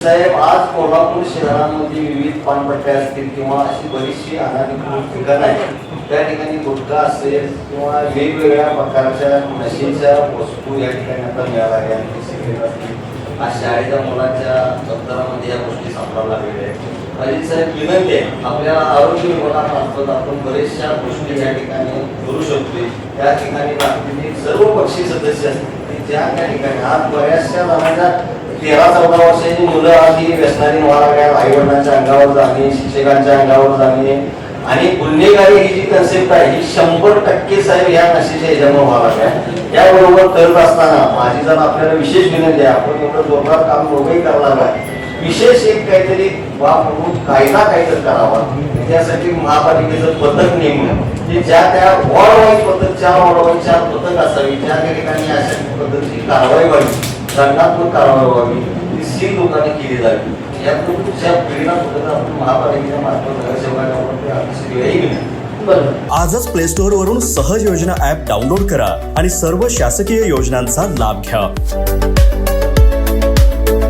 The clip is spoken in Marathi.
साहेब, आज कोल्हापूर शहरामध्ये विविध पानपट्ट्या असतील किंवा अशी बरीचशी अनाधिकृत ठिकाणं आहेत. त्या ठिकाणी गुटखा असेल किंवा वेगवेगळ्या प्रकारच्या नशेच्या वस्तू या ठिकाणी आता मिळाल्या आहेत. आज शाळेच्या मुलांच्या दप्तरामध्ये या गोष्टी सापडायला लागलेल्या आहेत. अजित साहेब, विनंती आहे, आपल्याला आरोग्य विभागामार्फत आपण बरेचशा गोष्टी या ठिकाणी करू शकतो. त्या ठिकाणी लागलेले सर्व पक्षी सदस्य असतील ज्या त्या ठिकाणी आज बऱ्याचशा जणांच्या 13-14 वर्षाची मुलं आधी व्यसनाधीन व्हायला लागल्या. आई वडिलांच्या अंगावर जाणे, शिक्षकांच्या अंगावर जाणे आणि गुन्हेगारी ही जी कन्सेप्ट आहे ही 100% साहेब या नशेच्या ह्याच्यामुळे व्हायला लागल्या. याबरोबर करत असताना माझी जर आपल्याला विशेष विनंती आहे, आपण एवढं जोरदार काम दोघंही करणार आहे, विशेष एक काहीतरी म्हणून कायदा काहीतरी करावा. त्यासाठी महापालिकेचं पथक नेमणं की ज्या त्या वॉर्ड वाईज पथक, 4 वॉर्ड वाईज 4 पथक असावी, ज्या त्या ठिकाणी अशा पद्धतीची कारवाई व्हावी, दंडात्मक कारवाई व्हावी, ती सील लोकांनी केली जावी. या पुढच्या पिढीला सुद्धा आपण महापालिकेच्या मार्फत नगरसेवकांना आजच प्ले स्टोअर वरून सहज योजना ऍप डाउनलोड करा आणि सर्व शासकीय योजनांचा लाभ घ्या.